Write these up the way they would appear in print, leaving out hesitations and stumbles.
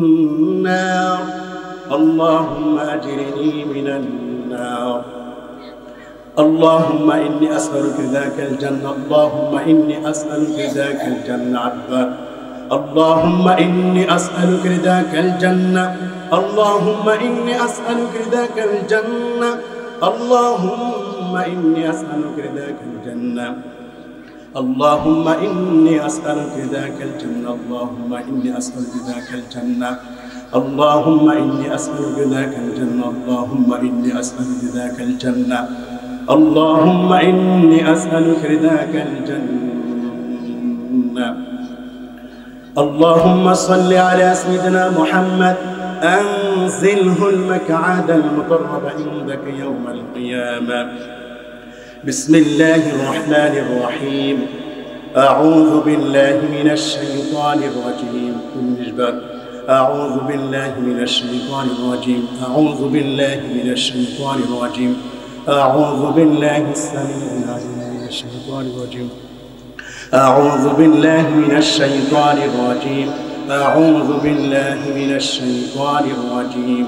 النار اللهم أجرني من النار اللهم إني أسألك ذاك الجنة اللهم إني أسألك ذاك الجنة عبا اللهم إني أسألك ذاك الجنة اللهم إني أسألك ذاك الجنة اللهم إني أسألك ذاك الجنة اللهم إني أسألك ذاك الجنة اللهم إني أسألك ذاك الجنة اللهم إني أسألك ذاك الجنة اللهم إني أسألك ذاك الجنة اللهم إني أسألك ذاك الجنة اللهم صل على سيدنا محمد أنزله المقعد المقرب عندك يوم القيامة بسم الله الرحمن الرحيم أعوذ بالله من الشيطان الرجيم أعوذ بالله من الشيطان الرجيم أعوذ بالله من الشيطان الرجيم أعوذ بالله السميع العليم من الشيطان الرجيم أعوذ بالله من الشيطان الرجيم أعوذ بالله من الشيطان الرجيم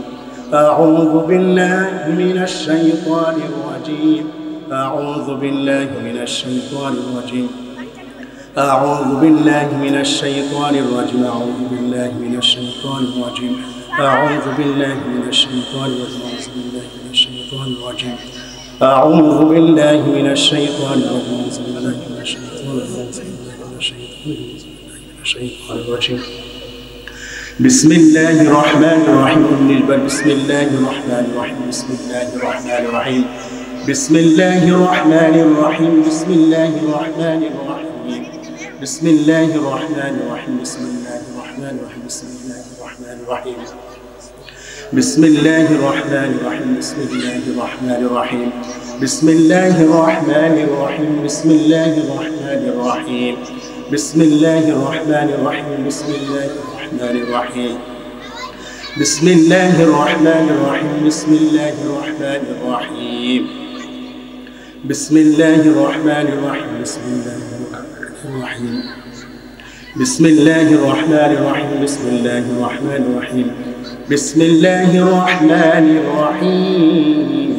أعوذ بالله من الشيطان الرجيم أعوذ بالله من الشيطان الرجيم أعوذ بالله من الشيطان الرجيم أعوذ بالله من الشيطان الرجيم أعوذ بالله من الشيطان الرجيم أعوذ بالله من الشيطان الرجيم بسم الله الرحمن الرحيم بسم الله الرحمن الرحيم بسم الله الرحمن الرحيم بسم الله الرحمن الرحيم بسم الله الرحمن الرحيم بسم الله الرحمن الرحيم بسم الله الرحمن الرحيم بسم الله الرحمن الرحيم بسم الله الرحمن الرحيم بسم الله الرحمن الرحيم بسم الله الرحمن الرحيم بسم الله الرحمن الرحيم بسم الله الرحمن الرحيم بسم الله الرحمن الرحيم بسم الله الرحمن الرحيم بسم الله الرحمن الرحيم بسم الله الرحمن الرحيم بسم الله الرحيم بسم الله الرحمن الرحيم بسم الله الرحمن الرحيم بسم الله الرحمن الرحيم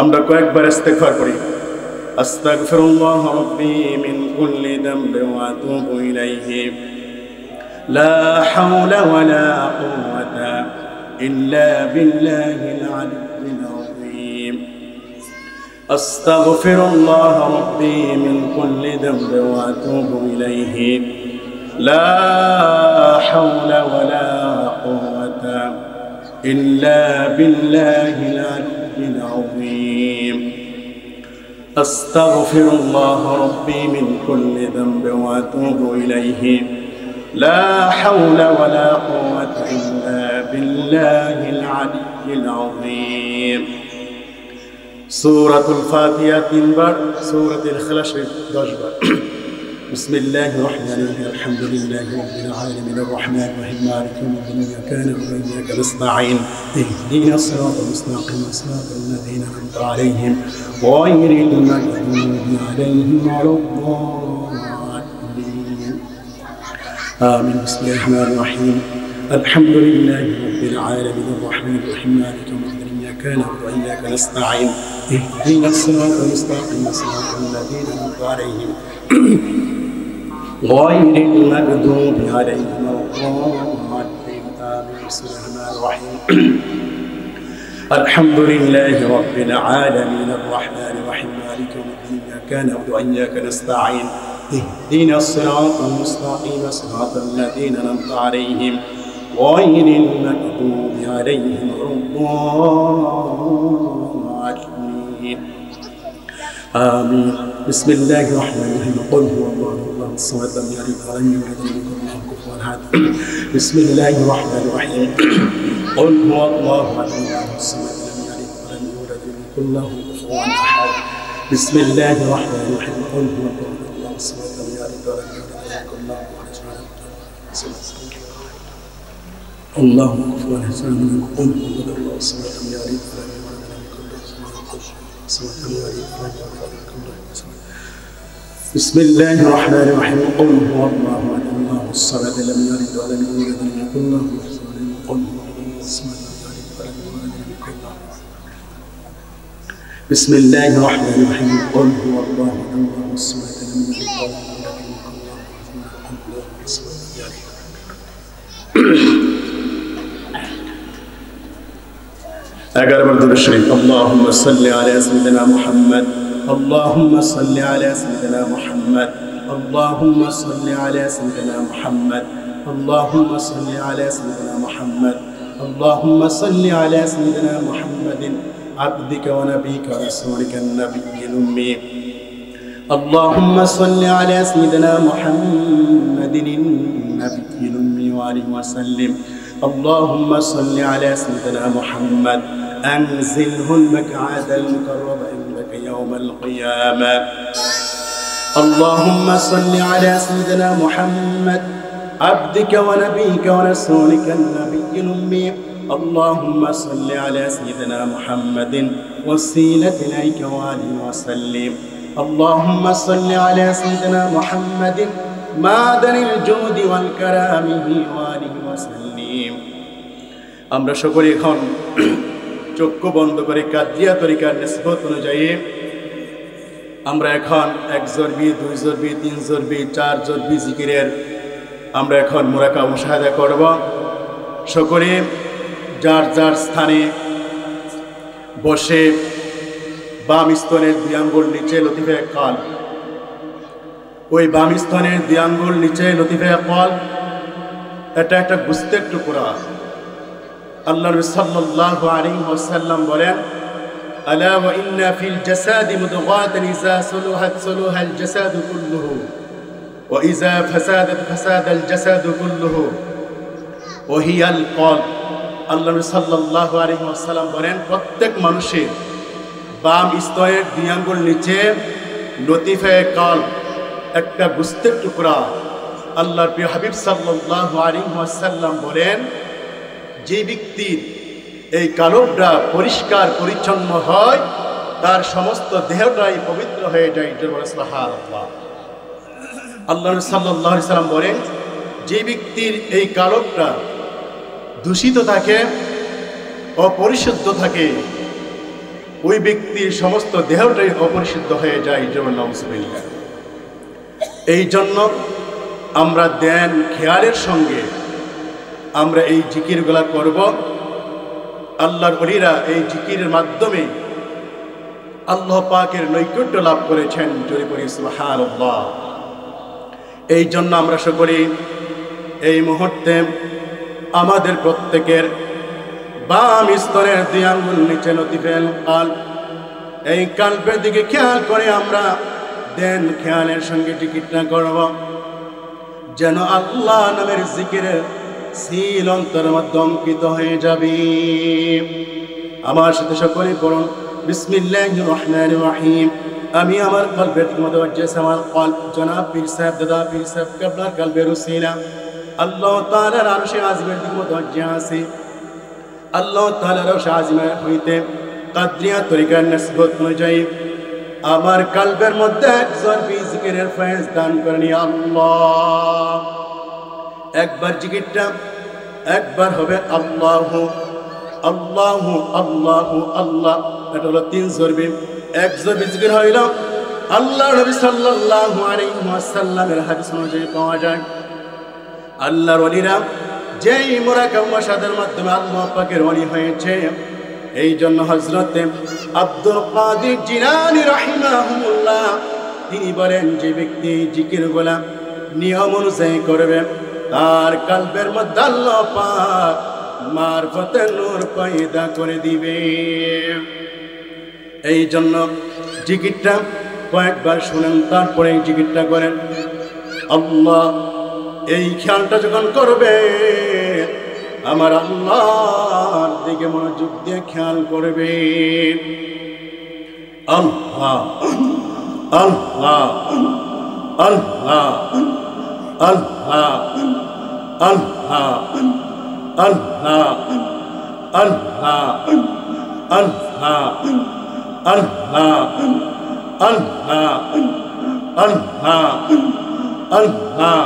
আমরা কয়েকবার ইস্তিগফার করি আস্তাগফিরুল্লাহ রাব্বি মিন কুল্লি যামবি ওয়া আতুবু ইলাইহি লা হাওলা ওয়া লা কুওয়াতা ইল্লা বিল্লাহিল আলিয়্যিল আযীম আস্তাগফিরুল্লাহ রাব্বি মিন কুল্লি যামবি ওয়া আতুবু ইলাইহি لا حول ولا قوة إلا بالله العلي العظيم أستغفر الله ربي من كل ذنب وأتوب إليه لا حول ولا قوة إلا بالله العلي العظيم سورة الفاتحة تنبر سورة الإخلاص دجبر بسم الله الرحمن الرحيم الحمد لله رب العالمين الرحمن الرحيم مالك يوم الدين إياك نعبد وإياك نستعين اهدنا الصراط المستقيم صراط الذين أنعمت عليهم غير المغضوب عليهم ولا الضالين آمين بسم الله الرحمن الرحيم الحمد لله رب العالمين الرحمن الرحيم مالك يوم الدين إياك نعبد وإياك نستعين اهدنا الصراط المستقيم صراط الذين أنعمت عليهم غير المغضوب عليهم ولا الضالين آمين بسم الله الرحمن الرحيم الحمد لله رب العالمين الرحمن الرحيم مالك يوم الدين إياك نعبد وإياك نستعين اهدنا الصراط المستقيم صراط الذين أنعمت عليهم غير المغضوب عليهم ولا الضالين آمين بسم الله الرحمن الرحيم قل هو الله الله الصمد لم يلد ولم يولد ولم يكن له كفوا أحد بسم الله الرحمن الرحيم قل هو الله الله الصمد لم يلد ولم يولد ولم يكن له كفوا أحد بسم الله الرحمن الرحيم قل هو الله الله الصمد لم يلد ولم يولد ولم يكن له كفوا أحد الله كفوا أحد قل هو الله الصمد لم يلد ولم يولد ولم يكن له كفوا أحد بسم الله الرحمن الرحيم قل هو الله أحد الله الصمد لم يلد ولم يولد ولم يكن له كفوا أحد قل هو الله الصمد لم يلد ولم يولد ولم يكن له بسم الله الرحمن الرحيم قل هو الله الصمد لم يلد ولم يولد ولم يكن له كفوا أحد قل هو الله الصمد لم يلد أقرب الدور الشريف اللهم صل على سيدنا محمد اللهم صل على سيدنا محمد اللهم صل على سيدنا محمد اللهم صل على سيدنا محمد اللهم صل على سيدنا محمد عبدك ونبيك ورسولك النبي الأمي اللهم صل على سيدنا محمد النبي الأمي وآله وسلم اللهم صل على سيدنا محمد أنزله المقعد المقرب عندك يوم القيامة اللهم صل على سيدنا محمد عبدك ونبيك ورسولك النبي الأمي اللهم صل على سيدنا محمد وسيلة إليك وآله وسلم اللهم صل على سيدنا محمد معدن الجود والكرامه وآله وسلم আমরা সকলে এখন চক্ষু বন্ধ করে কাদরিয়া তরিকার নিসবত অনুযায়ী আমরা এখন 1 জরবি 2 জরবি 3 জরবি 4 জরবি জিকিরের আমরা এখন মুরাকাবা মুশাহাদা করব সকলে যার যার স্থানে বসে বাম স্তনের 2 আঙ্গুল নিচে লতিফে কাল ওই বাম স্তনের 2 আঙ্গুল নিচে লতিফে কাল এটা একটা গোশতের টুকরা আল্লাহ নবী সাল্লাল্লাহু আলাইহি ওয়াসাল্লাম বলেন আলা ওয়া ইন্না ফিল জাসাদি মুদগাতান ইযা সালাহাত সালাহাল জাসাদু কুল্লুহু ওয়া ইযা ফাসাদাত ফাসাদাল জাসাদু কুল্লুহু ওয়া হিয়াল কলব আল্লাহ নবী সাল্লাল্লাহু আলাইহি ওয়াসাল্লাম বলেন প্রত্যেক মানুষের বাম স্তনের 2 আঙ্গুল নিচে লতিফে কলব একটা গোশতের টুকরা আল্লাহর প্রিয় হাবিব সাল্লাল্লাহু আলাইহি ওয়াসাল্লাম বলেন যে ব্যক্তির এই কলবটা পরিষ্কার পরিচ্ছন্ন হয় তার সমস্ত দেহটাই পবিত্র হয়ে যায় সুবহানাল্লাহ আল্লাহ সাল্লাল্লাহু আলাইহি ওয়াসাল্লাম বলেন যে ব্যক্তির এই কলবটা দূষিত থাকে অপরিশুদ্ধ থাকে ওই ব্যক্তির সমস্ত দেহটাই অপরিশুদ্ধ হয়ে যায় নাউজুবিল্লাহ এই জন্য আমরা ধ্যান খেয়ালের সঙ্গে আমরা এই জিকিরগুলা করব আল্লাহর ওলিরা এই জিকিরের মাধ্যমে আল্লাহ পাকের নৈকট্য লাভ করেছেন জোরে বলি সুবহানাল্লাহ এই জন্য আমরা সকলে এই মুহূর্তে আমাদের প্রত্যেকের বাম স্তনের 2 আঙ্গুল নিচে লতিফেল কাল এই কালবের দিকে খেয়াল করে আমরা ধ্যান খেয়ালের সঙ্গে জিকিরটা করব যেন আল্লাহ নামের জিকিরের সিল অন্তরের মধ্যে অঙ্কিত হয়ে যাবে আমার সাথে সকলে পড়ুন বিসমিল্লাহির রহমানির রহিম আমি আমার কলবের মধ্যে ওয়াজ্জাহ আমার কলব জনাব পীর সাহেব দাদা পীর সাহেব কেবলার কলবের উসিলা আল্লাহ তাআলার আরশে আজিমের দিকে ওয়াজ্জাহ আছে আল্লাহ তাআলার আরশে আজিমের হইতে কাদরিয়া তরিকার নিসবত অনুযায়ী আমার কলবের মধ্যে জরবি জিকিরের ফয়েজ দান করেন আল্লাহ একবার জিকিরটা একবার হবে আল্লাহু আল্লাহু আল্লাহু আল্লাহ এটা হলো 3 জরবি 1 জরবি জিকির হইল আল্লাহ নবী সাল্লাল্লাহু আলাইহি ওয়াসাল্লামের হাদিস অনুযায়ী পাওয়া যায় আল্লাহর ওলিরা যেই মুরাকাবা মুশাহাদার মাধ্যমে আল্লাহ পাকের ওলি হয়েছে এই জন্য হযরত আব্দুল কাদের জিলানী রাহিমাহুল্লাহ তিনি বলেন যে ব্যক্তি জিকিরগুলা নিয়ম অনুযায়ী করবে তার কলবের মধ্যে আল্লাহ পাক মারফতে নূর পয়দা করে দিবে এই জন্য জিকিরটা কয়েকবার শুনেন তারপরে জিকিরটা করেন আল্লাহ এই খেয়ালটা যখন করবে আমার আল্লাহর দিকে মনোযোগ দিয়ে খেয়াল করবে আল্লাহ আল্লাহ আল্লাহ আল্লাহ আল্লাহ আল্লাহ আল্লাহ আল্লাহ আল্লাহ আল্লাহ আল্লাহ আল্লাহ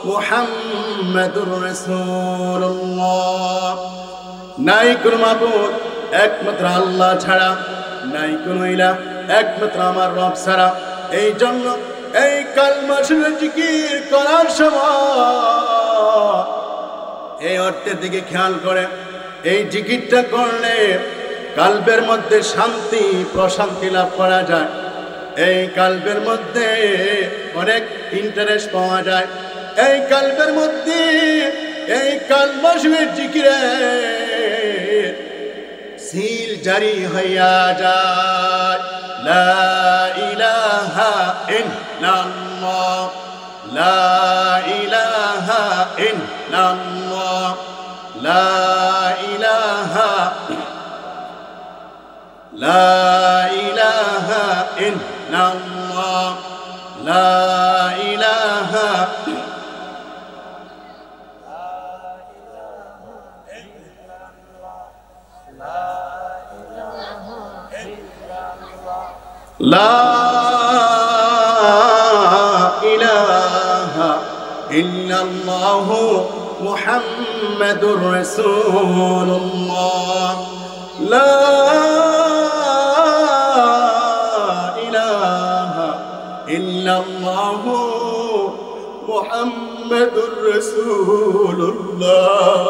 মুহাম্মাদুর রাসূলুল্লাহ। নাই কোনো মাবুদ একমাত্র আল্লাহ ছাড়া, নাই কোনো ইলাহ একমাত্র আমার রব ছাড়া। এই জন্য এই কালমা শরীফ জিকির করার সময় এই অর্থের দিকে খেয়াল করে এই জিকিরটা করলে কালবের মধ্যে শান্তি প্রশান্তি লাভ করা যায়। এই কালবের মধ্যে অনেক ইন্টারেস্ট পাওয়া যায়। এই কালবের মধ্যে এই কালমা শরীফ জিকিরে সিল জারি হইয়া যায়। লা ইলাহা ইল্লাল্লাহ, লা ইলাহা ইল্লাল্লাহ, লা ইলাহা, লা ইলাহা ইল্লাল্লাহ, লা ইলাহা। লা ইলাহা ইল্লাল্লাহু মুহাম্মাদুর রাসূলুল্লাহ। লা ইলাহা ইল্লাল্লাহু মুহাম্মাদুর রাসূলুল্লাহ।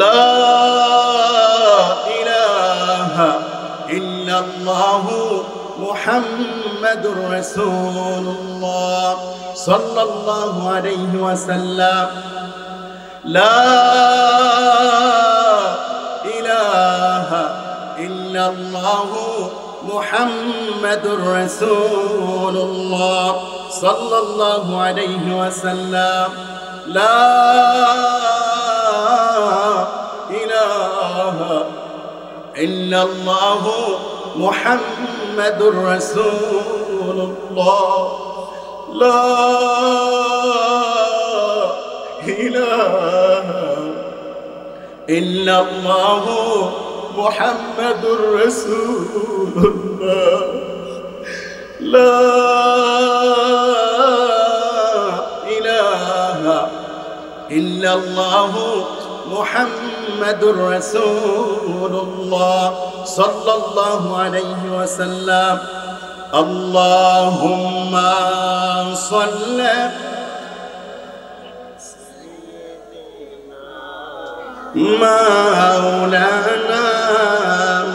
লা ইলাহা ইল্লাল্লাহু মুহাম্মাদুর রাসূলুল্লাহ সাল্লাল্লাহু আলাইহি ওয়াসাল্লাম। লা ইলাহা ইল্লাল্লাহু মুহাম্মাদুর রাসূলুল্লাহ সাল্লাল্লাহু আলাইহি ওয়াসাল্লাম। লা ইলাহা ইল্লাল্লাহু মুহাম্মাদুর রাসূলুল্লাহ। লা ইলাহা ইল্লাল্লাহু মুহাম্মাদুর রাসূলুল্লাহ। লা ইলাহা ইল্লাল্লাহু মুহাম্মাদুর রাসূলুল্লাহ সাল্লাল্লাহু আলাইহি ওয়াসাল্লাম। আল্লাহুম্মা সাল্লি মাওলানা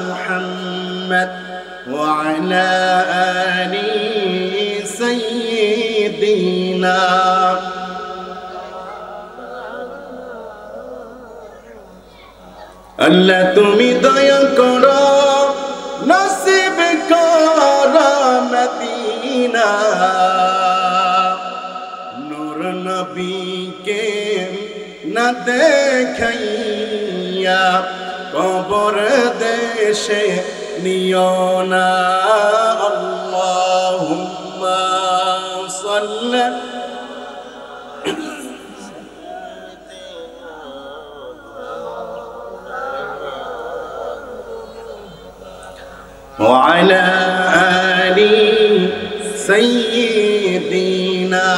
মুহাম্মদ ওয়া আলা আলি সাইয়্যিদিনা। আল্লাহ তুমি দয়া করো নসিব করো মদিনা। নূর নবীকে না দেখাইয়া কবর দেশে নিও না। আল্লাহুম্মা সাল্লি وعلى آل سيدنا।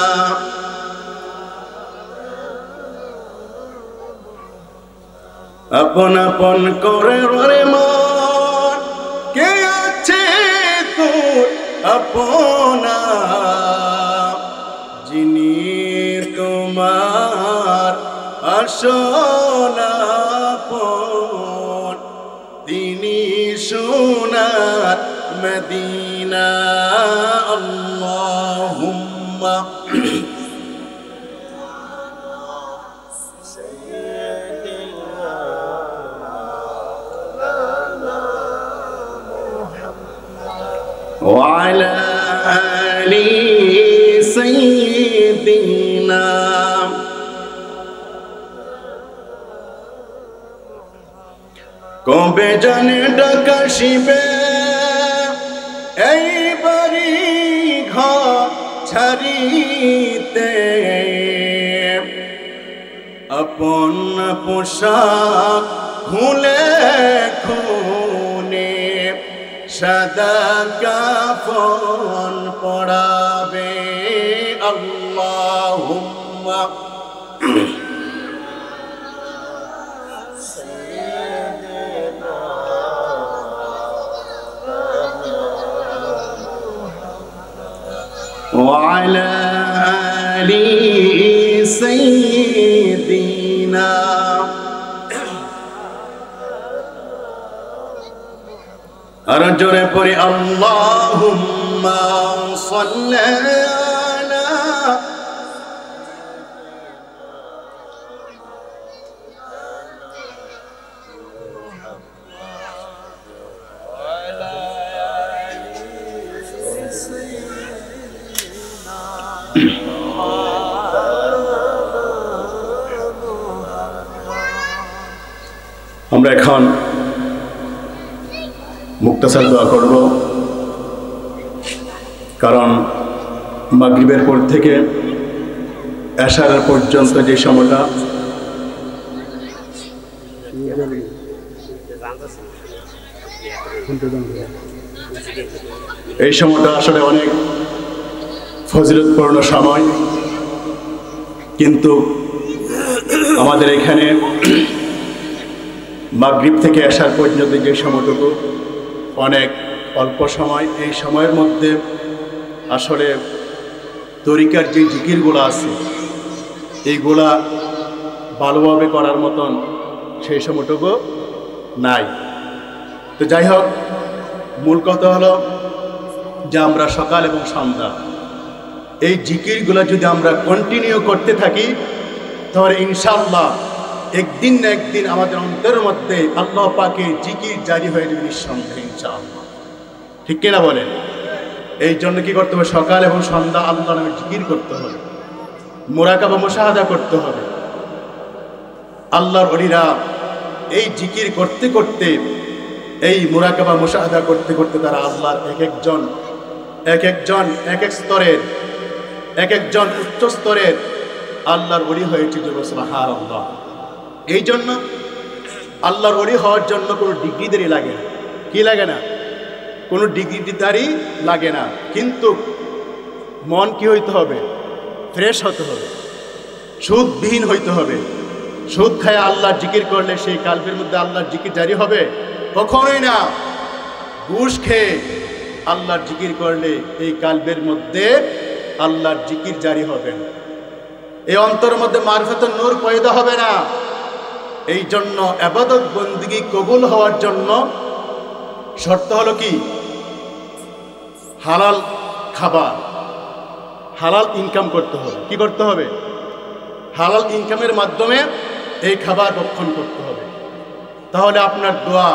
আপন আপন করে রে মন কে আছে তোর আপনা, যিনি তোমার আসনা পন, তিনি সোনার মদিনা। আল্লাহুম্মা وعلى آل سيدنا। কবে জানে ডাকা শিবে এই বাড়ি ঘর ছাড়িতে, আপন পোশাক খুলে খুনে সাদা কাফন পড়াবে। আল্লাহুম্মা وعلى آل سيدنا আর জোরে পড়ি আল্লাহুম্মা সাল্লি আলা আমরা এখন মুক্তাসার দোয়া করব, কারণ মাগরিবের পর থেকে এশার পর্যন্ত যে সময়টা এই সময়টা আসলে অনেক ফজিলতপূর্ণ সময়, কিন্তু আমাদের এখানে মাগরিব থেকে এশার পর্যন্ত যে সময়টুকু অনেক অল্প সময়। এই সময়ের মধ্যে আসলে তরিকার যে জিকিরগুলো আছে এইগুলা ভালোভাবে করার মতন সেই সময়টুকু নাই। তো যাই হোক, মূল কথা হলো যে আমরা সকাল এবং সন্ধ্যা এই জিকিরগুলো যদি আমরা কন্টিনিউ করতে থাকি তাহলে ইনশাআল্লাহ একদিন না একদিন আমাদের অন্তরের মধ্যে আল্লাহ পাকের জিকির জারি হয়ে যাবে নিঃসন্দেহে ইনশাআল্লাহ। ঠিক কিনা বলেন? এই জন্য কি করতে হবে? সকাল এবং সন্ধ্যা আল্লাহ নামে জিকির করতে হবে, মুরাকাবা মুশাহাদা করতে হবে। আল্লাহর ওলিরা এই জিকির করতে করতে, এই মুরাকাবা মুশাহাদা করতে করতে তারা আল্লাহর এক এক স্তরের, এক একজন উচ্চ স্তরের আল্লাহর ওলি হয়েছে। সুবহানাল্লাহ। এই জন্য আল্লাহর ওলি হওয়ার জন্য কোনো ডিগ্রিদারি লাগে না। কি লাগে না? কোনো ডিগ্রিদারি লাগে না, কিন্তু মন কি হইতে হবে? ফ্রেশ হতে হবে, সুদবিহীন হইতে হবে। সুদ খায় আল্লাহর জিকির করলে সেই কালবের মধ্যে আল্লাহর জিকির জারি হবে? কখনোই না। ঘুষ খেয়ে আল্লাহর জিকির করলে এই কালবের মধ্যে আল্লাহর জিকির জারি হবে না, এই অন্তরের মধ্যে মারফাতুন নূর পয়দা হবে না। এই জন্য ইবাদত বন্দেগী কবুল হওয়ার জন্য শর্ত হলো কি? হালাল খাবার, হালাল ইনকাম করতে হবে। কি করতে হবে? হালাল ইনকামের মাধ্যমে এই খাবার ভক্ষণ করতে হবে। তাহলে আপনার দোয়া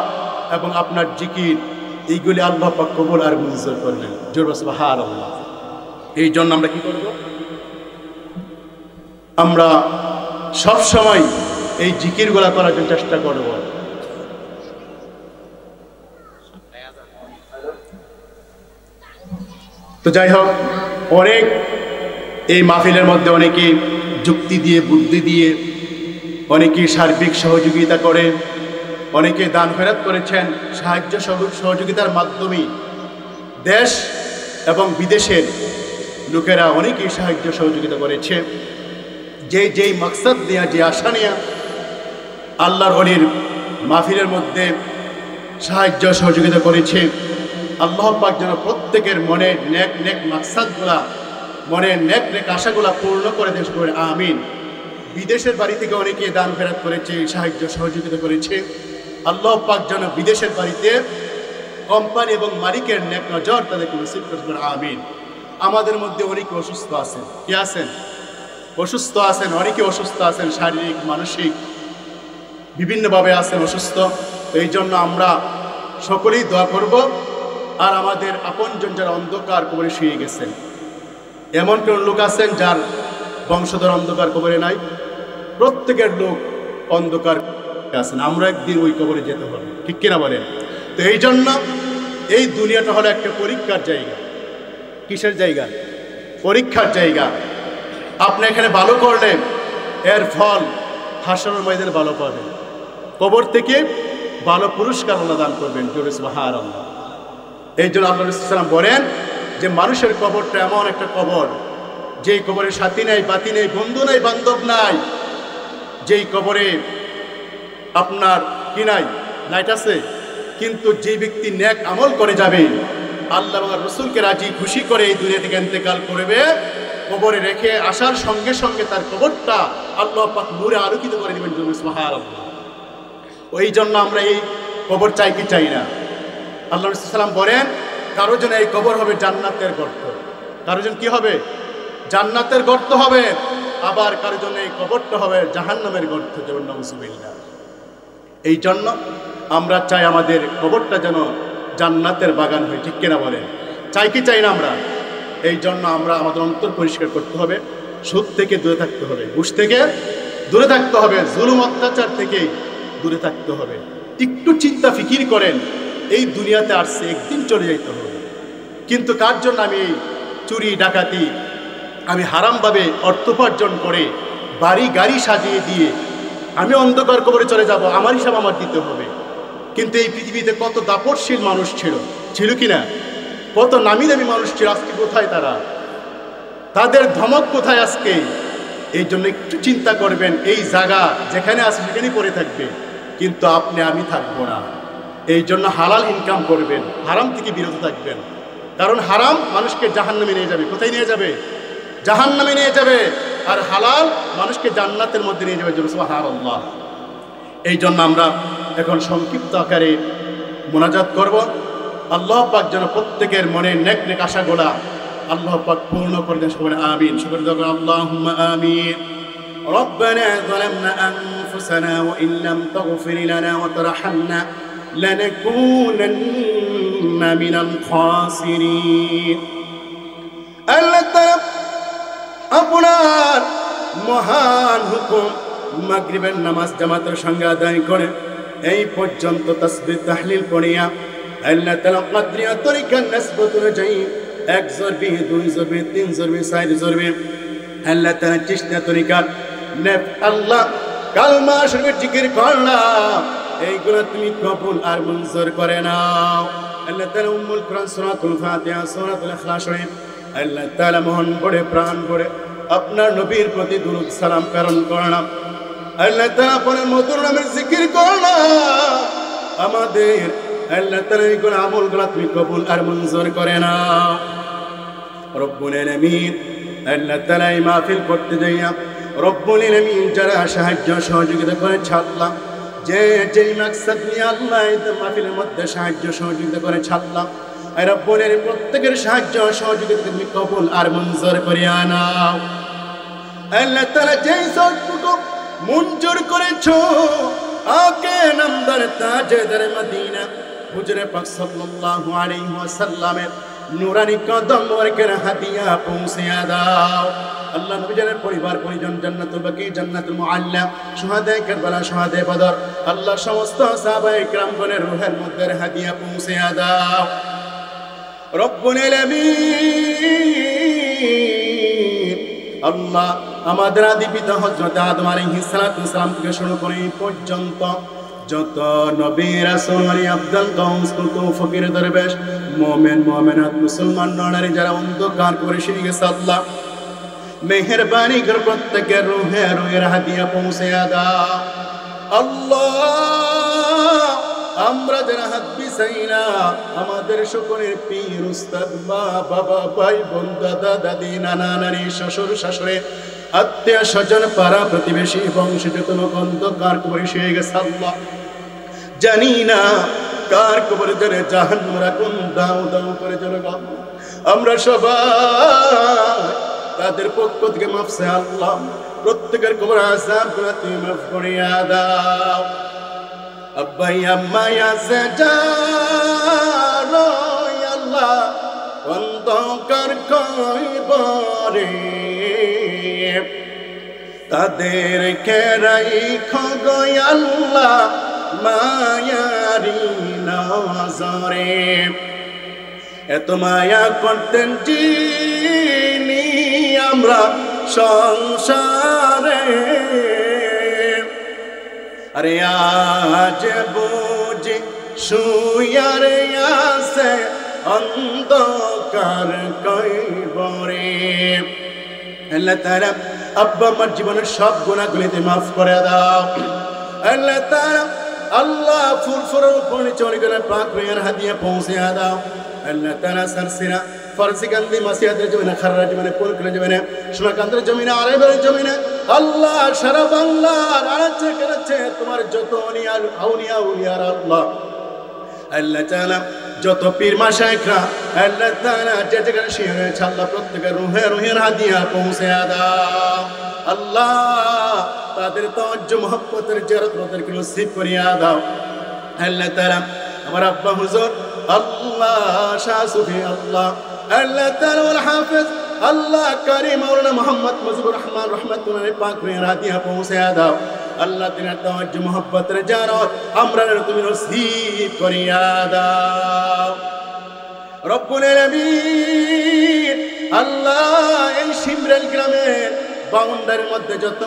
এবং আপনার জিকির এইগুলি আল্লাহ পাক কবুল আর মঞ্জুর করবেন। জোরে সুবহানাল্লাহ। এই জন্য আমরা কি করব? আমরা সব সময় এই জিকিরগুলা করার জন্য চেষ্টা করব। তো যাই হোক, অনেক এই মাহফিলের মধ্যে অনেকে যুক্তি দিয়ে, বুদ্ধি দিয়ে, অনেকে সার্বিক সহযোগিতা করে, অনেকে দান ফেরত করেছেন। সাহায্য সহযোগিতার মাধ্যমে দেশ এবং বিদেশের লোকেরা অনেকেই সাহায্য সহযোগিতা করেছে। যেই মাকসাদ নিয়ে, যে আশা নিয়ে আল্লাহর ওলির মাহফিলের মধ্যে সাহায্য সহযোগিতা করেছে, আল্লাহ পাক যেন প্রত্যেকের মনের নেক মাকসাদগুলা, মনের নেক আশাগুলা পূর্ণ করে দেশ করে। আমিন। বিদেশের বাড়ি থেকে অনেকে দান ফেরত করেছে, সাহায্য সহযোগিতা করেছে। আল্লাহ পাক যেন বিদেশের বাড়িতে কোম্পানি এবং মালিকের নেক নজর তাদেরকে নসিব করে। আমিন। আমাদের মধ্যে অনেকে অসুস্থ আছেন। কি আছেন? অসুস্থ আছেন। অনেকে অসুস্থ আছেন, শারীরিক, মানসিক, বিভিন্নভাবে আছেন অসুস্থ। এই জন্য আমরা সকলেই দোয়া করব। আর আমাদের আপনজন যারা অন্ধকার কবরে শুয়ে গেছেন, এমন কোন লোক আছেন যার বংশধর অন্ধকার কবরে নাই? প্রত্যেকের লোক অন্ধকার আছেন। আমরা একদিন ওই কবরে যেতে হবে। ঠিক কিনা বলেন? তো এই জন্য এই দুনিয়াটা হলো একটা পরীক্ষার জায়গা। কিসের জায়গা? পরীক্ষার জায়গা। আপনি এখানে ভালো করলেন, এর ফল হাসরের ময়দানে ভালো পাবেন। কবর থেকে ভালো পুরস্কার আল্লাহ দান করবেন। জোরে সুবহানাল্লাহ। এই জন্য আল্লাহ রাসূল সাল্লাল্লাহু আলাইহি ওয়াসাল্লাম বলেন যে মানুষের কবরটা এমন একটা কবর, যেই কবরে সাথী নাই, বাতি নেই, বন্ধু নাই, বান্ধব নাই, যেই কবরে আপনার কি নাই? লাইট আছে, কিন্তু যে ব্যক্তি নেক আমল করে যাবে আল্লাহ এবং রসুলকে রাজি খুশি করে এই দুনিয়া থেকে ইন্তেকাল করবে, কবরে রেখে আসার সঙ্গে সঙ্গে তার কবরটা আল্লাহ পাক নূরে আলোকিত করে দিবেন। সুবহানাল্লাহ। ওই জন্য আমরা এই কবর চাই কি চাই না? আল্লাহ রাসূল সাল্লাল্লাহু আলাইহি ওয়াসাল্লাম বলেন, কারো জন্য এই কবর হবে জান্নাতের গর্ত, কারো জন্য কি হবে? জান্নাতের গর্ত হবে, আবার কারো জন্য এই কবরটা হবে জাহান্নামের গর্ত। যেমন নাউযুবিল্লাহ। এই জন্য আমরা চাই আমাদের কবরটা যেন জান্নাতের বাগান হয়, ঠিক কিনা বলেন? চাই কি চাই না আমরা? এই জন্য আমরা আমাদের অন্তর পরিষ্কার করতে হবে, সুদ থেকে দূরে থাকতে হবে, ঘুষ থেকে দূরে থাকতে হবে, জুলুম অত্যাচার থেকে দূরে থাকতে হবে। একটু চিন্তা ফিকির করেন, এই দুনিয়াতে আসছে, একদিন চলে যাইতে হবে, কিন্তু কার জন্য আমি এই চুরি ডাকাতি, আমি হারামভাবে অর্থ উপার্জন করে বাড়ি গাড়ি সাজিয়ে দিয়ে আমি অন্ধকার কবরে চলে যাব, আমার হিসাব আমার দিতে হবে। কিন্তু এই পৃথিবীতে কত দাপটশীল মানুষ ছিল কি না? কত নামি দামি মানুষ ছিল, আজকে কোথায় তারা? তাদের ধমক কোথায় আজকে? এই জন্য একটু চিন্তা করবেন, এই জায়গা যেখানে আছে সেখানেই পড়ে থাকবে, কিন্তু আপনি আমি থাকবো না। এই জন্য হালাল ইনকাম করবেন, হারাম থেকে বিরত থাকবেন, কারণ হারাম মানুষকে জাহান্নামে নিয়ে যাবে। কোথায় নিয়ে যাবে? জাহান্নামে নিয়ে যাবে। আর হালাল মানুষকে জান্নাতের মধ্যে নিয়ে যাবে। সুবহানাল্লাহ। এই জন্য আমরা এখন সংক্ষিপ্ত আকারে মোনাজাত করব। আল্লাহ পাক যেন প্রত্যেকের মনে নেক নেক আশাগুলা আল্লাহ পাক পূর্ণ করে দেন। সবাই আমিন। শুকর দোয়া করি, আল্লাহুম্মা আমিন। ربنا ظلمنا أنفسنا وإن لم تغفر لنا وترحمنا لنكونن من الخاسرين। আল্লাহ তাআলা আপনার মহান হুকুম মাগরিবের নামাজ জামাতের সঙ্গে আদায় করে এই পর্যন্ত তাসবিহ তাহলিল পড়িয়া আল্লাহ তাআলা কদরিয়া তরিকা নিসবত অনুযায়ী 1 জরবে 2 জরবে 3 জরবে 4 জরবে আল্লাহ তাআলা চিশতিয়া তরিকা আল্লাহ কালমা শরীফ জিকির করলাম, এইগুলো তুমি কবুল আর মঞ্জুর করে নাও। আল্লাহ তাআলা উম্মুল কুরআন সূরাতুল ফাতিহা সূরাতুল ইখলাস শরীফ আল্লাহ তাআলা মহান করে প্রাণ করে আপনার নবীর প্রতি দুরূদ সালাম প্রেরণ করলাম। আল্লাহ তাআলা আপনার মধুর নামের জিকির করলাম, আমাদের আল্লাহ তাআলা এইগুলো আমলগুলো তুমি কবুল আর মঞ্জুর করে নাও। রব্বুল আলামিন আল্লাহ তাআলা এই মাহফিল করতে যাইয়া রব্বুল আলামিন যারা সাহায্য সহযোগিতা করে ছাড়লাম, যে যেই মাকসাদ নিয়ে আল্লাহ এই মাহফিলের মধ্যে সাহায্য সহযোগিতা করে ছাড়লাম, আর রব্বুল আলামিন প্রত্যেকের সাহায্য সহযোগিতা তুমি কবুল আর মঞ্জুর করিয়া নাও। আল্লাহ তাআলা যেই সবটুকু মঞ্জুর করেছো আকে নামদার তাজদার মদিনা হুজুরে পাক সাল্লাল্লাহু আলাইহি ওয়াসাল্লামের নূরানি কদম মুবারকের হাদিয়া পৌঁছিয়া দাও। আল্লাহ নবীর পরিবার পরিজন জান্নাতুল বাকি জান্নাতুল মুআল্লা শুহাদায়ে কারবালা শুহাদায়ে বদর আল্লাহ সমস্ত সাহাবায়ে কিরামগণের রূহের মধ্যে হাদিয়া পৌঁছিয়া দাও। রব্বুল আলামিন আল্লাহ আমাদের আদি পিতা হযরত আদম আলাইহিস সালাম থেকে শুরু করে এই পর্যন্ত যত নবী রাসূল ওলি আফদাল গাউস কুতুব ফকির দরবেশ মুমিন মুমিনাত মুসলমান নরনারী যারা অন্ধকার করে শিয়ে গেছে, আল্লাহ মেহেরবানি করে প্রত্যেকের রুহের হাদিয়া পৌঁছে দাও। আল্লাহ আমরা যারা হাত বিছাই না, আমাদের সকলের পীর উস্তাদ মা বাবা ভাই বোন দাদা দাদি নানা নানি শ্বশুর শাশুড়ি আত্মীয় স্বজন পাড়া প্রতিবেশী বংশে যত লোক অন্ধকার করে শুয়ে গেছে, আল্লাহ জানি না কার কবরে জলে জাহান্নাম আগুন দাউ দাউ করে জ্বলে। আমরা সবাই তাদের পক্ষ থেকে মাফ চাই আল্লাহ, প্রত্যেকের কবর আযাব গুনাহ তুমি মাফ করিয়া দাও। আব্বাই আম্মাই আছে যারা আল্লাহ অন্ধকার কবরে তাদেরকে রাইখো গো আল্লাহ মায়ারি নজরে। এত মায়া করতেন যিনি আমরা সংসারে, আরে আজ বুঝি শুয়ারে আছে অন্ধকার কবরে। আল্লাহ তাআলা আব্বা আমার জীবনের সব গুনাহগুলিতে মাফ করে দাও। আল্লাহ তাআলা আল্লাহ ফুরফুরের উপর চলে গেলে পাক রুহের হাদিয়া পৌঁছে দাও। আল্লাহ তাআলা সারসিনা ফারসিকান্দি মাসিয়াদের জমিনে খাররা জমিনে পুরকুলের জমিনে সোনাকান্দের জমিনে আরেবের জমিনে আল্লাহ সারা বাংলার আনাচে কানাচে তোমার যত আউলিয়া উলিয়ার আল্লাহ আল্লাহ তাআলা যত পীর মাশায়েখরা আল্লাহ তাআলা যে যেখানে শুয়ে রয়েছে আল্লাহ প্রত্যেকের রুহের হাদিয়া পৌঁছে দাও আল্লাহ তাদের তাওয়াজ্জু মুহাব্বতের জিয়ারত ওদেরকে নসিব করিয়া দাও আল্লাহ তাআলা আমার আব্বা হুজুর আল্লাহ শাহ সুফি আল্লাহ আল্লাহ তাআলা ওয়াল হাফেজ আল্লাহ কারীম মাওলানা মুহাম্মদ মুজিবুর রহমান রহমাতুল্লাহি পাক রুহের হাদিয়া পৌঁছে দাও আল্লাহ তিনার তাওয়াজ্জু মুহাব্বতের জিয়ারত আমরা তুমি নসিব করিয়া দাও রব্বুল আলামিন আল্লাহ এই শিমরেল গ্রামের বাউন্ডারির মধ্যে যত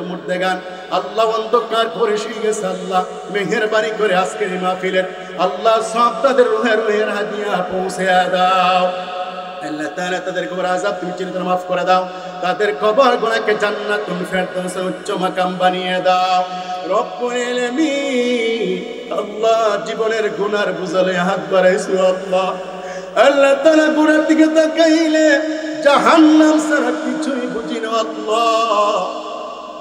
মুর্দে গান আল্লাহ অন্ধকার করে শুয়ে গেছে আল্লাহ মেহেরবানি করে আজকের এই মাহফিলের আল্লাহ সব তাদের রুহের হাদিয়া পৌঁছে দাও আল্লাহ তাআলা তাদের কবর আযাব তুমি চিরতরে মাফ করে দাও তাদের কবর গুনাহকে জান্নাতুল ফেরদাউসের উচ্চ মাকাম বানিয়ে দাও রব্বুল আলামিন আল্লাহ জীবনের গুনার বুঝালে হাত বাড়াইছো আল্লাহ আল্লাহ তাআলা গুনার দিকে তাকাইলে জাহান্নাম ছাড়া কিছুই বুঝি না আল্লাহ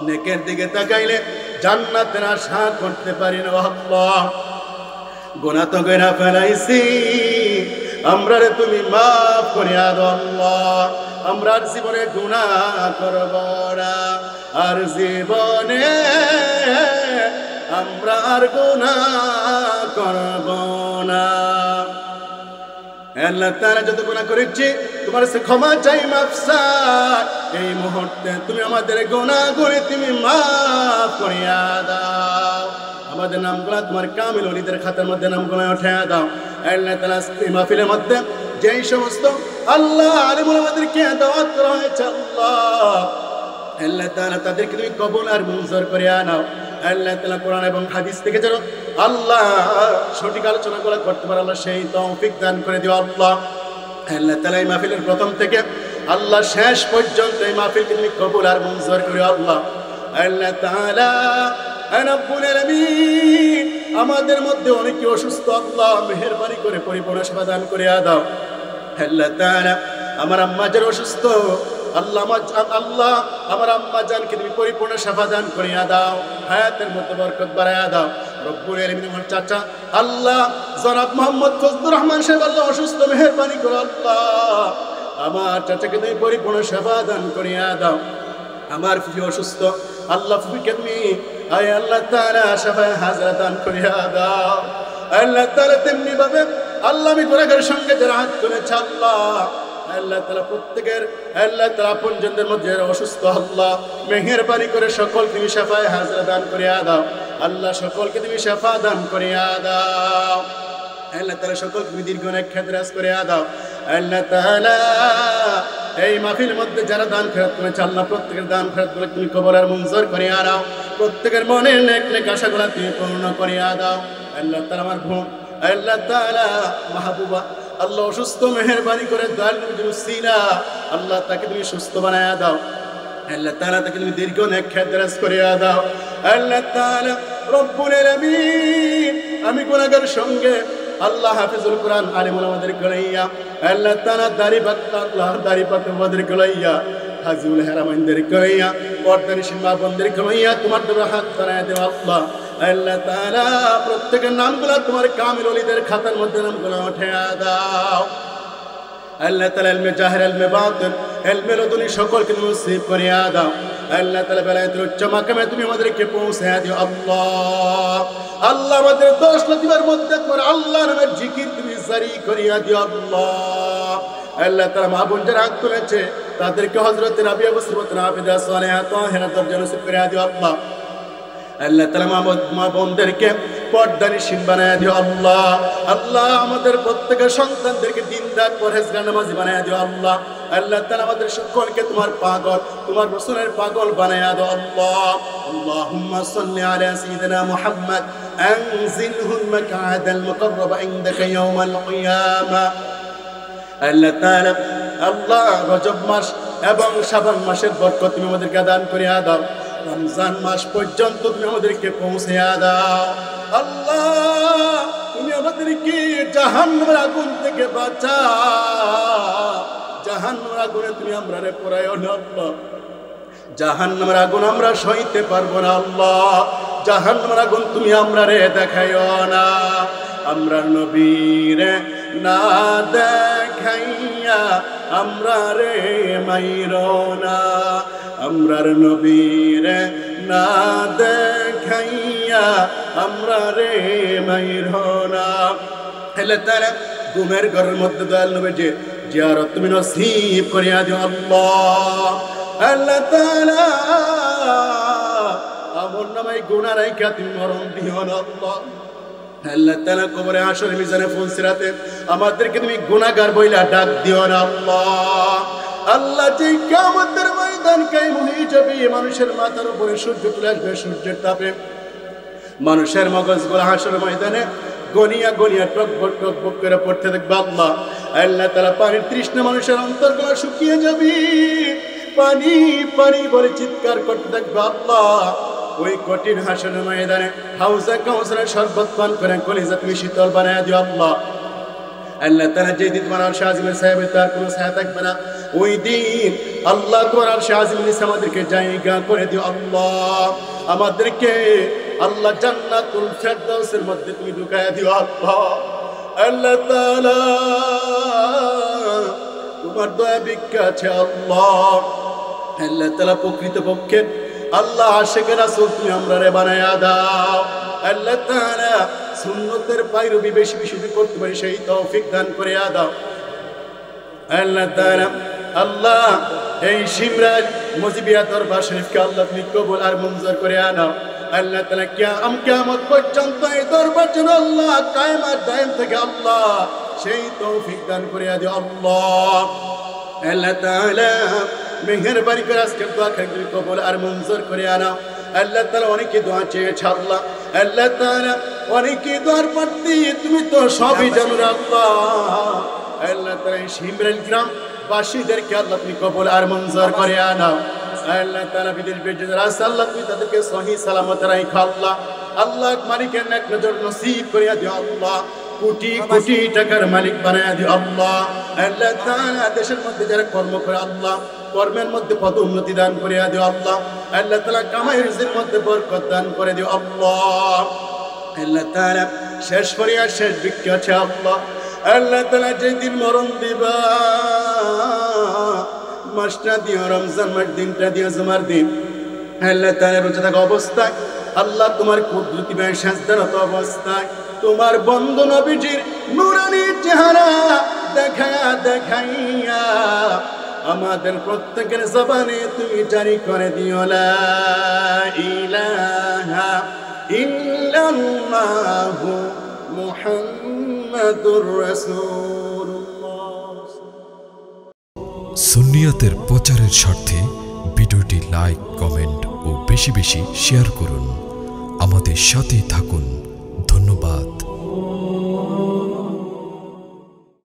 নেকের দিকে তাকাইলে জান্নাতের আশা করতে পারি না আল্লাহ গুনাহ তো কইরা ফেলাইছি আমরারে তুমি মাফ করিয়া দাও আল্লাহ আমরা জীবনে গুনাহ করব না আর জীবনে আমরা আর গুনাহ করব না আল্লাহ তাআলা যত গুনাহ করেছি তোমার কাছে ক্ষমা চাই মাফ চাই এই মুহূর্তে তুমি আমাদের গুনাহগুলো তুমি মাফ করিয়া দাও আমাদের নামগুলো তোমার কামিল ওলিদের খাতার মধ্যে নামগুলো উঠিয়ে দাও আল্লাহ তাআলা এই মাহফিলের মধ্যে যেই সমস্ত আল্লাহ আলিমুল আমাদেরকে দাওয়াত করা হয়েছে আল্লাহ আল্লাহ তাআলা তাদেরকে তুমি কবুল আর মঞ্জুর করিয়া নাও আল্লাহ তাআলা কোরআন এবং হাদিস থেকে যেন আল্লাহ সঠিক আলোচনাগুলো করতে পারে আল্লাহ সেই তৌফিক দান করে দিও আল্লাহ আল্লাহ তাআলা এই মাহফিলের প্রথম থেকে আল্লাহ শেষ পর্যন্ত এই মাহফিলকে তুমি কবুল আর মঞ্জুর করিও আল্লাহ আল্লাহ তাআলা রব্বুল আলামিন আমাদের মধ্যে অনেকে অসুস্থ আল্লাহ মেহেরবানি করে পরিপূর্ণ সেবা দান করিয়া দাও আল্লাহ তাআলা আমার আম্মা যারা অসুস্থ আল্লাহ আমার আম্মা জানকে তুমি পরিপূর্ণ সেবা দান করিয়া দাও হায়াতের মধ্যে বরকত বাড়াইয়া দাও রব্বুল আলামিন আমার চাচা আল্লাহ জনাব মোহাম্মদ ফজলুর রহমান সাহেব আল্লাহ অসুস্থ মেহেরবানি করো আল্লাহ আমার চাচাকে তুমি পরিপূর্ণ সেবা দান করিয়া দাও আমার ফুফি অসুস্থ আল্লাহ ফুফিকে তুমি আয় আল্লাহ তাআলা সেবায় হাজরা দান করিয়া দাও আল্লাহ তাআলা তেমনি ভাবে আল্লাহ আমি গুনাহগারের সঙ্গে যারা হাত তুলেছে আল্লাহ আল্লাহ তাআলা প্রত্যেকের আল্লাহ তাআলা আপনজনদের মধ্যে যারা অসুস্থ আল্লাহ মেহেরবানি করে সকল তুমি সেবায় হাজরা দান করিয়া দাও আল্লাহ সকলকে তুমি সেবা দান করিয়া দাও আল্লাহ তাআলা সকলকে তুমি দীর্ঘ নেক খেদরাজ করিয়া দাও আল্লাহ তাআলা এই মাহফিলের মধ্যে যারা দান খয়রাত করেছে আল্লাহ প্রত্যেকের দান খয়রাতগুলো তুমি কবুল আর মঞ্জুর করিয়া দাও প্রত্যেকের মনের নেক নেক আশাগুলো তুমি পূর্ণ করিয়া দাও আল্লাহ তাআলা আমার বোন আল্লাহ তাআলা মাহবুবা আল্লাহ অসুস্থ মেহেরবানি করে দয়াল নবীর উসিলা আল্লাহ তাকে তুমি সুস্থ বানায়া দাও আল্লাহ তাআলা তাকে তুমি দীর্ঘ নেক খেদরাজ করিয়া দাও আল্লাহ তাআলা রব্বুল আলামিন আমি গুনাহগার সঙ্গে আল্লাহ হাফিজুল কোরআন আলিমুল আমাদের কলাইয়া আল্লাহ তাআলা দাড়ি পাক আমাদের কলাইয়া হাজিউল হারামাইনদের কলাইয়া পর্দানিশীন মা বোনদের কলাইয়া তোমার দরবারে হাত বাড়ায়া দাও আল্লাহ আল্লাহ তাআলা প্রত্যেকের নামগুলো তোমার কামিল ওলিদের খাতার মধ্যে নামগুলো উঠিয়ে দাও আল্লাহ তাআলা ইলমে জাহির ইলমে বাতিন ইলমে লদুনি সকলকে নসিব করিয়া দাও আল্লাহ তাআলা বেলায়েতের উচ্চ মাকামে তুমি আমাদেরকে পৌঁছে দিও আল্লাহ আল্লাহ আমাদের দোষ লতিবার মধ্যে তোমার আল্লাহ নামের জিকির তুমি জারি করিয়া দিও আল্লাহ আল্লাহ তাআলা মা বোন যারা হাত তুলেছে তাদেরকে হযরত রাবিয়া মুসলিমাতুন আবিদা সালেহা তাহিরা দরজা নসিব করিয়া দিও আল্লাহ আল্লাহ তাআলা মা বোনদেরকে পর্দানিশীন বানায়া দিও আল্লাহ আল্লাহ আমাদের প্রত্যেকের সন্তানদেরকে দিনদার পরহেজগার নামাজি বানায়া দিও আল্লাহ আল্লাহ তাআলা আমাদের সকলকে তোমার পাগল তোমার রাসূলের পাগল বানায়া দাও আল্লাহ আল্লাহুম্মা সাল্লি আলা সাইয়্যিদিনা মুহাম্মদ আনজিলহুল মাকআদাল মুকাররাব ইনদাকা ইয়াওমাল কিয়ামা আল্লাহ তাআলা আল্লাহ রজব মাস এবং শাবান মাসের বরকত তুমি আমাদেরকে দান করিয়া দাও রমজান মাস পর্যন্ত তুমি আমাদেরকে পৌঁছে দাও আল্লাহ তুমি আমাদেরকে জাহান্নামের আগুন থেকে বাঁচাও। জাহান্নামের আগুনে তুমি আমরারে পোড়াইও না আল্লাহ। জাহান্নামের আগুন আমরা সইতে পারবো না আল্লাহ। জাহান্নামের আগুন তুমি আমরারে দেখাইও না। আমরা নবীরে না দেখাইয়া আমরারে মাইরো না। আমরার নবীরে না দেখাইয়া আমরারে মাইরো না। হেলে তারা ঘুমের ঘরের মধ্যে দয়াল নবী যে জিয়ারত তুমি নসিব করিয়া দিও আল্লাহ। আল্লাহ তাআলা আমর নামাই গুনাহ রাইখা তুমি মরণ দিও না আল্লাহ। আল্লাহ তাআলা কবরে হাসরে মিজানে ফুলসিরাতে আমাদেরকে তুমি গুনাহগার বইলা ডাক দিও না আল্লাহ। আল্লাহ যে কিয়ামতের ময়দান কায়েম হয়ে যাবে, মানুষের মাথার উপরে সূর্য চলে আসবে সূর্যের তাপে, মানুষের মগজগুলো হাসরের ময়দানে গনিয়া গনিয়া টকবক টকবক করে পড়তে দেখবে আল্লাহ। আল্লাহ তাআলা পানির তৃষ্ণা মানুষের অন্তরগুলো শুকিয়ে যাবে, পানি পানি বলে চিৎকার করতে দেখবে আল্লাহ। ওই কঠিন হাসরের ময়দানে হাউজে কাউসারের শরবত পান করে কলিজা তুমি শীতল বানায় দিও আল্লাহ। আল্লাহ তাআলা যেদিন তোমার আরশে আজিমের সাহেবের তার কোনো ছায়া থাকবে না, ওই দিন আল্লাহ তোমার আরশে আজিমের নিচে আমাদেরকে জায়গা করে দিও আল্লাহ। আমাদেরকে আল্লাহ জান্নাতুল ফেরদাউসের মধ্যে তুমি ঢুকায়া দিও আল্লাহ। আল্লাহ তাআলা তোমার দয়া ভিক্ষা আছে আল্লাহ। আল্লাহ তাআলা প্রকৃতপক্ষে আল্লাহ আশিকে রাসূল তুমি আমরারে বানায়া দাও। আল্লাহ তাআলা সুন্নতের পায়রবি বেশি বেশি করতে পারি সেই তৌফিক দান করে দাও। আল্লাহ তাআলা আল্লাহ এই শিমরাজ মুজিবিয়া দরবার শরীফকে আল্লাহ তুমি কবুল আর মঞ্জুর করে আনাও। আল্লাহ তাআলা কিয়ামত পর্যন্ত এই দরবার যেন আল্লাহ কায়েম আর দায়েম থেকে আল্লাহ সেই তৌফিক দান করে দিও আল্লাহ। আল্লাহ তাআলা মেহেরবানি করে আজকের দোয়া খাগরি কবুল আর মঞ্জুর করে আনাও। আল্লাহ তাআলা অনেকে দোয়া চেয়েছে আল্লাহ। আল্লাহ তাআলা অনেকে দোয়ার প্রতি তুমি তো সবই জানো আল্লাহ। আল্লাহ তাআলা শিমরাল গ্রাম বাসীদেরকে আল্লাহ তুমি কবুল আর মঞ্জুর করে আনাও। আল্লাহ তাআলা বিদেশ বেজে যারা আছে আল্লাহ তুমি তাদেরকে সহি সালামত রাখো আল্লাহ। আল্লাহ মালিকের নেক নজর নসিব করে দিও আল্লাহ। কোটি কোটি টাকার মালিক বানায় দিও আল্লাহ। আল্লাহ তাআলা দেশের মধ্যে যারা কর্ম করে আল্লাহ কর্মের মধ্যে পদোন্নতি দান করে দিও আল্লাহ। আল্লাহ তাআলা কামাই রিজিকের মধ্যে বরকত দান করে দিও আল্লাহ। আল্লাহ তাআলা শেষ করিয়া শেষ ভিক্ষা আছে আল্লাহ। আল্লাহ তাআলা যেদিন মরণ দিবা মাসটা দিও রমজান মাস দিনটা দিও জুমার দিন। আল্লাহ তাআলা রোজা থাকা অবস্থায় আল্লাহ তোমার কুদরতি ভাবে সাজদারত অবস্থায় তোমার বন্ধু নবীজির নূরানী চেহারা দেখায়া দেখাইয়া আমাদের প্রত্যেকের জবানে তুমি জারি করে দিও লা ইলাহা ইল্লাল্লাহু মুহাম্মাদুর রাসূলুল্লাহ। সুন্নিয়তের প্রচারের স্বার্থে ভিডিওটি লাইক, কমেন্ট ও বেশি বেশি শেয়ার করুন। আমাদের সাথে থাকুন।